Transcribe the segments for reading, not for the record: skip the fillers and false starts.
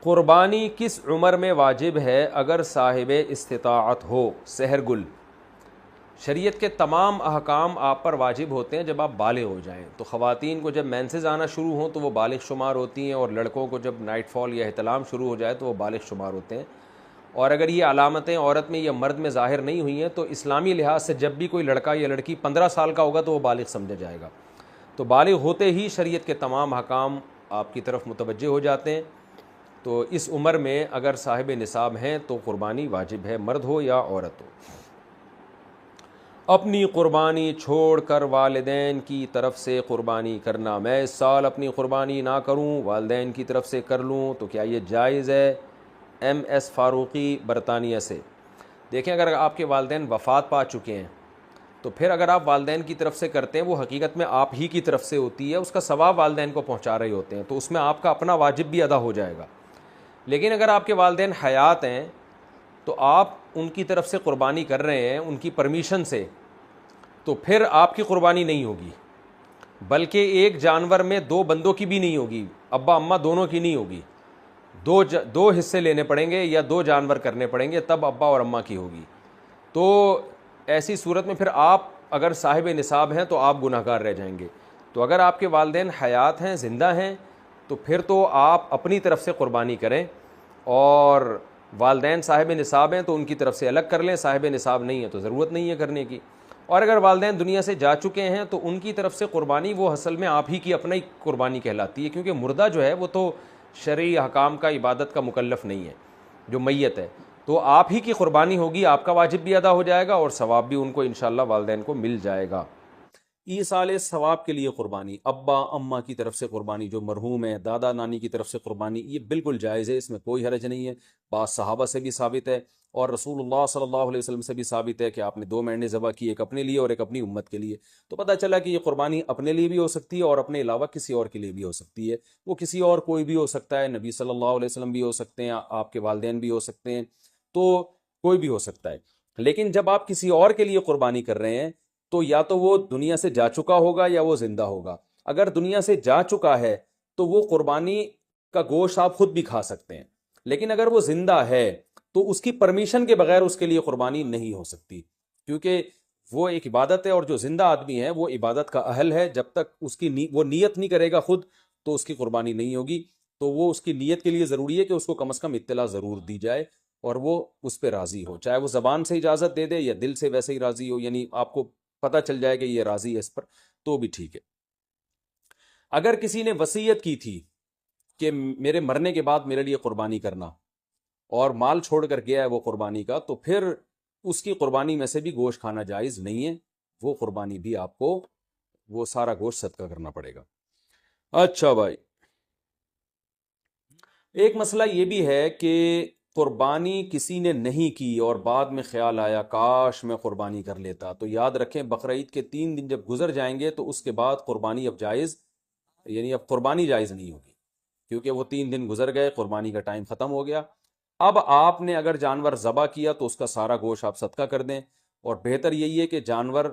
قربانی کس عمر میں واجب ہے اگر صاحب استطاعت ہو؟ سحر گل، شریعت کے تمام احکام آپ پر واجب ہوتے ہیں جب آپ بالغ ہو جائیں. تو خواتین کو جب مینسز آنا شروع ہوں تو وہ بالغ شمار ہوتی ہیں، اور لڑکوں کو جب نائٹ فال یا احتلام شروع ہو جائے تو وہ بالغ شمار ہوتے ہیں. اور اگر یہ علامتیں عورت میں یا مرد میں ظاہر نہیں ہوئی ہیں تو اسلامی لحاظ سے جب بھی کوئی لڑکا یا لڑکی 15 سال کا ہوگا تو وہ بالغ سمجھا جائے گا. تو بالغ ہوتے ہی شریعت کے تمام احکام آپ کی طرف متوجہ ہو جاتے ہیں. تو اس عمر میں اگر صاحب نصاب ہیں تو قربانی واجب ہے، مرد ہو یا عورت ہو. اپنی قربانی چھوڑ کر والدین کی طرف سے قربانی کرنا، میں اس سال اپنی قربانی نہ کروں، والدین کی طرف سے کر لوں، تو کیا یہ جائز ہے؟ ایم ایس فاروقی برطانیہ سے. دیکھیں، اگر آپ کے والدین وفات پا چکے ہیں تو پھر اگر آپ والدین کی طرف سے کرتے ہیں وہ حقیقت میں آپ ہی کی طرف سے ہوتی ہے، اس کا ثواب والدین کو پہنچا رہے ہوتے ہیں، تو اس میں آپ کا اپنا واجب بھی ادا ہو جائے گا. لیکن اگر آپ کے والدین حیات ہیں تو آپ ان کی طرف سے قربانی کر رہے ہیں ان کی پرمیشن سے، تو پھر آپ کی قربانی نہیں ہوگی، بلکہ ایک جانور میں دو بندوں کی بھی نہیں ہوگی، ابا اماں دونوں کی نہیں ہوگی. دو حصے لینے پڑیں گے یا دو جانور کرنے پڑیں گے تب ابا اور اماں کی ہوگی. تو ایسی صورت میں پھر آپ اگر صاحب نصاب ہیں تو آپ گناہ گار رہ جائیں گے. تو اگر آپ کے والدین حیات ہیں، زندہ ہیں، تو پھر تو آپ اپنی طرف سے قربانی کریں، اور والدین صاحب نصاب ہیں تو ان کی طرف سے الگ کر لیں، صاحب نصاب نہیں ہے تو ضرورت نہیں ہے کرنے کی. اور اگر والدین دنیا سے جا چکے ہیں تو ان کی طرف سے قربانی وہ اصل میں آپ ہی کی اپنا ہی قربانی کہلاتی ہے، کیونکہ مردہ جو ہے وہ تو شرعی احکام کا، عبادت کا مکلف نہیں ہے، جو میت ہے. تو آپ ہی کی قربانی ہوگی، آپ کا واجب بھی ادا ہو جائے گا اور ثواب بھی ان کو انشاءاللہ والدین کو مل جائے گا. ایصال ثواب کے لیے قربانی، ابا اماں کی طرف سے قربانی جو مرحوم ہے، دادا نانی کی طرف سے قربانی، یہ بالکل جائز ہے، اس میں کوئی حرج نہیں ہے. بعض صحابہ سے بھی ثابت ہے اور رسول اللہ صلی اللہ علیہ وسلم سے بھی ثابت ہے کہ آپ نے 2 مینڈے ذبح کی، ایک اپنے لیے اور ایک اپنی امت کے لیے. تو پتہ چلا کہ یہ قربانی اپنے لیے بھی ہو سکتی ہے اور اپنے علاوہ کسی اور کے لیے بھی ہو سکتی ہے. وہ کسی اور کوئی بھی ہو سکتا ہے، نبی صلی اللہ علیہ وسلم بھی ہو سکتے ہیں، آپ کے والدین بھی ہو سکتے ہیں، تو کوئی بھی ہو سکتا ہے. لیکن جب آپ کسی اور کے لیے قربانی کر رہے ہیں تو یا تو وہ دنیا سے جا چکا ہوگا یا وہ زندہ ہوگا. اگر دنیا سے جا چکا ہے تو وہ قربانی کا گوشت آپ خود بھی کھا سکتے ہیں، لیکن اگر وہ زندہ ہے تو اس کی پرمیشن کے بغیر اس کے لیے قربانی نہیں ہو سکتی، کیونکہ وہ ایک عبادت ہے، اور جو زندہ آدمی ہے وہ عبادت کا اہل ہے. جب تک اس کی وہ نیت نہیں کرے گا خود تو اس کی قربانی نہیں ہوگی. تو وہ اس کی نیت کے لیے ضروری ہے کہ اس کو کم از کم اطلاع ضرور دی جائے اور وہ اس پہ راضی ہو، چاہے وہ زبان سے اجازت دے دے یا دل سے ویسے ہی راضی ہو، یعنی آپ کو پتہ چل جائے کہ یہ راضی ہے اس پر، تو بھی ٹھیک ہے. اگر کسی نے وصیت کی تھی کہ میرے مرنے کے بعد میرے لیے قربانی کرنا، اور مال چھوڑ کر گیا ہے وہ قربانی کا، تو پھر اس کی قربانی میں سے بھی گوشت کھانا جائز نہیں ہے. وہ قربانی بھی آپ کو وہ سارا گوشت صدقہ کرنا پڑے گا. اچھا بھائی، ایک مسئلہ یہ بھی ہے کہ قربانی کسی نے نہیں کی اور بعد میں خیال آیا کاش میں قربانی کر لیتا، تو یاد رکھیں بقرعید کے 3 دن جب گزر جائیں گے تو اس کے بعد قربانی اب جائز، یعنی اب قربانی جائز نہیں ہوگی، کیونکہ وہ 3 دن گزر گئے، قربانی کا ٹائم ختم ہو گیا. اب آپ نے اگر جانور ذبح کیا تو اس کا سارا گوشت آپ صدقہ کر دیں، اور بہتر یہی ہے کہ جانور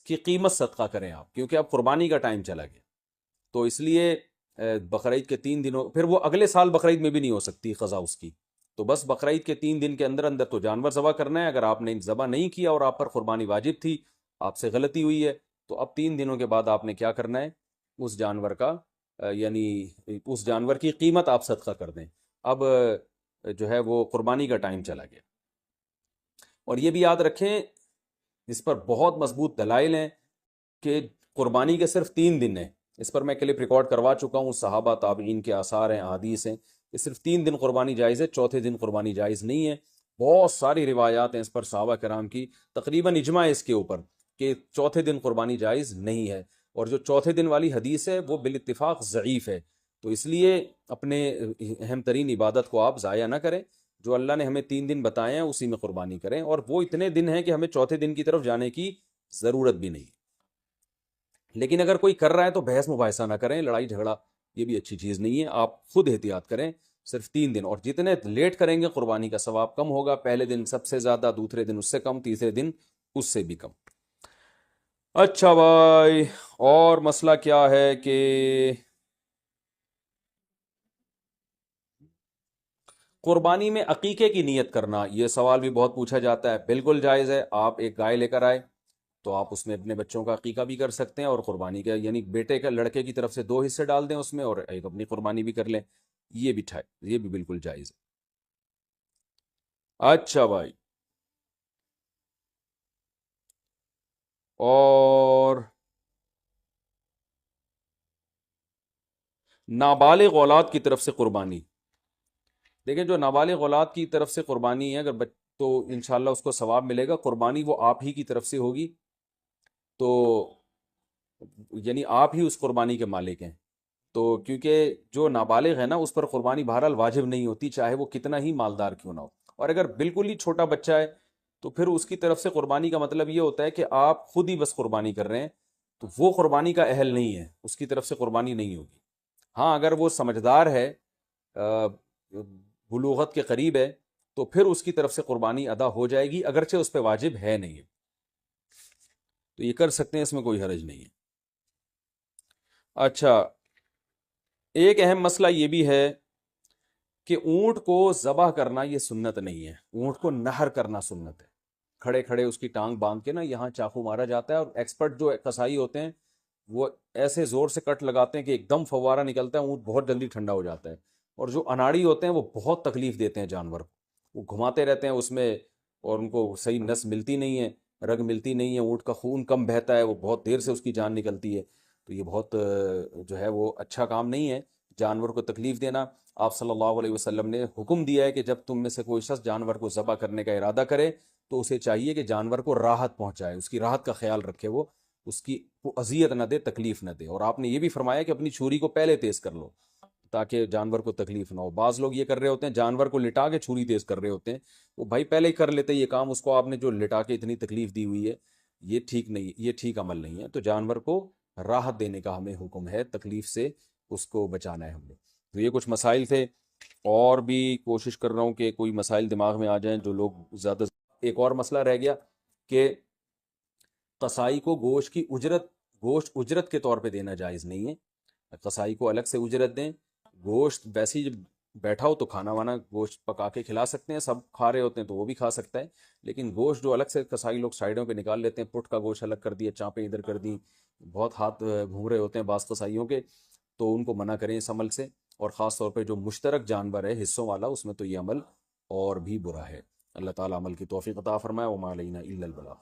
کی قیمت صدقہ کریں آپ، کیونکہ اب قربانی کا ٹائم چلا گیا. تو اس لیے بقرعید کے 3 دنوں، پھر وہ اگلے سال بقرعید میں بھی نہیں ہو سکتی قضا اس کی. تو بس بقرعید کے 3 دن کے اندر اندر تو جانور ذبح کرنا ہے. اگر آپ نے ذبح نہیں کیا اور آپ پر قربانی واجب تھی، آپ سے غلطی ہوئی ہے، تو اب 3 دنوں کے بعد آپ نے کیا کرنا ہے، اس جانور کا یعنی اس جانور کی قیمت آپ صدقہ کر دیں. اب جو ہے وہ قربانی کا ٹائم چلا گیا. اور یہ بھی یاد رکھیں، اس پر بہت مضبوط دلائل ہیں کہ قربانی کے صرف 3 دن ہیں. اس پر میں کلپ ریکارڈ کروا چکا ہوں، صحابہ تابعین کے آثار ہیں، احادیث ہیں. یہ صرف 3 دن قربانی جائز ہے، چوتھے دن قربانی جائز نہیں ہے. بہت ساری روایات ہیں اس پر صحابہ کرام کی، تقریباً اجماع ہے اس کے اوپر کہ چوتھے دن قربانی جائز نہیں ہے. اور جو چوتھے دن والی حدیث ہے وہ بالاتفاق ضعیف ہے. تو اس لیے اپنے اہم ترین عبادت کو آپ ضائع نہ کریں. جو اللہ نے ہمیں 3 دن بتائے ہیں اسی میں قربانی کریں، اور وہ اتنے دن ہیں کہ ہمیں چوتھے دن کی طرف جانے کی ضرورت بھی نہیں. لیکن اگر کوئی کر رہا ہے تو بحث مباحثہ نہ کریں، لڑائی جھگڑا یہ بھی اچھی چیز نہیں ہے. آپ خود احتیاط کریں، صرف 3 دن، اور جتنے لیٹ کریں گے قربانی کا ثواب کم ہوگا. پہلے دن سب سے زیادہ، دوسرے دن اس سے کم، تیسرے دن اس سے بھی کم. اچھا بھائی، اور مسئلہ کیا ہے کہ قربانی میں عقیقے کی نیت کرنا، یہ سوال بھی بہت پوچھا جاتا ہے، بالکل جائز ہے۔ آپ ایک گائے لے کر آئے تو آپ اس میں اپنے بچوں کا عقیقہ بھی کر سکتے ہیں، اور قربانی کا یعنی بیٹے کا لڑکے کی طرف سے 2 حصے ڈال دیں اس میں، اور ایک اپنی قربانی بھی کر لیں، یہ بھی بالکل جائز ہے۔ اچھا بھائی، اور نابالغ اولاد کی طرف سے قربانی، دیکھیں جو نابالغ اولاد کی طرف سے قربانی ہے اگر تو انشاءاللہ اس کو ثواب ملے گا، قربانی وہ آپ ہی کی طرف سے ہوگی، تو یعنی آپ ہی اس قربانی کے مالک ہیں، تو کیونکہ جو نابالغ ہے نا اس پر قربانی بہرحال واجب نہیں ہوتی، چاہے وہ کتنا ہی مالدار کیوں نہ ہو، اور اگر بالکل ہی چھوٹا بچہ ہے تو پھر اس کی طرف سے قربانی کا مطلب یہ ہوتا ہے کہ آپ خود ہی بس قربانی کر رہے ہیں، تو وہ قربانی کا اہل نہیں ہے، اس کی طرف سے قربانی نہیں ہوگی۔ ہاں اگر وہ سمجھدار ہے، بلوغت کے قریب ہے، تو پھر اس کی طرف سے قربانی ادا ہو جائے گی، اگرچہ اس پہ واجب ہے نہیں ہے، تو یہ کر سکتے ہیں، اس میں کوئی حرج نہیں ہے۔ اچھا، ایک اہم مسئلہ یہ بھی ہے کہ اونٹ کو ذبح کرنا یہ سنت نہیں ہے، اونٹ کو نہر کرنا سنت ہے، کھڑے کھڑے اس کی ٹانگ باندھ کے نا یہاں چاقو مارا جاتا ہے، اور ایکسپرٹ جو قصائی ہوتے ہیں وہ ایسے زور سے کٹ لگاتے ہیں کہ ایک دم فوارہ نکلتا ہے، اونٹ بہت جلدی ٹھنڈا ہو جاتا ہے، اور جو اناڑی ہوتے ہیں وہ بہت تکلیف دیتے ہیں جانور کو، وہ گھماتے رہتے ہیں اس میں، اور ان کو صحیح نس ملتی نہیں ہے، رگ ملتی نہیں ہے، اونٹ کا خون کم بہتا ہے، وہ بہت دیر سے اس کی جان نکلتی ہے، تو یہ بہت جو ہے وہ اچھا کام نہیں ہے جانور کو تکلیف دینا۔ آپ صلی اللہ علیہ وسلم نے حکم دیا ہے کہ جب تم میں سے کوئی شخص جانور کو ذبح کرنے کا ارادہ کرے تو اسے چاہیے کہ جانور کو راحت پہنچائے، اس کی راحت کا خیال رکھے، وہ اس کی اذیت نہ دے، تکلیف نہ دے، اور آپ نے یہ بھی فرمایا کہ اپنی چھری کو پہلے تیز کر لو تاکہ جانور کو تکلیف نہ ہو۔ بعض لوگ یہ کر رہے ہوتے ہیں، جانور کو لٹا کے چھری تیز کر رہے ہوتے ہیں، وہ بھائی پہلے ہی کر لیتے یہ کام، اس کو آپ نے جو لٹا کے اتنی تکلیف دی ہوئی ہے، یہ ٹھیک نہیں، یہ ٹھیک عمل نہیں ہے، تو جانور کو راحت دینے کا ہمیں حکم ہے، تکلیف سے اس کو بچانا ہے ہم نے۔ تو یہ کچھ مسائل تھے، اور بھی کوشش کر رہا ہوں کہ کوئی مسائل دماغ میں آ جائیں جو لوگ زیادہ۔ ایک اور مسئلہ رہ گیا کہ قصائی کو گوشت اجرت کے طور پہ دینا جائز نہیں ہے، قصائی کو الگ سے اجرت دیں، گوشت ویسے ہی جب بیٹھا ہو تو کھانا وانا گوشت پکا کے کھلا سکتے ہیں، سب کھا رہے ہوتے ہیں تو وہ بھی کھا سکتا ہے، لیکن گوشت جو الگ سے قصائی لوگ سائڈوں پہ نکال لیتے ہیں، پٹ کا گوشت الگ کر دیا، چانپیں ادھر کر دیں، بہت ہاتھ گھوم رہے ہوتے ہیں بعض قصائیوں کے، تو ان کو منع کریں اس عمل سے، اور خاص طور پہ جو مشترک جانور ہے حصوں والا، اس میں تو یہ عمل اور بھی برا ہے۔ اللہ تعالیٰ عمل کی توفیق عطا فرمائے، وما علینا الا البلاغ۔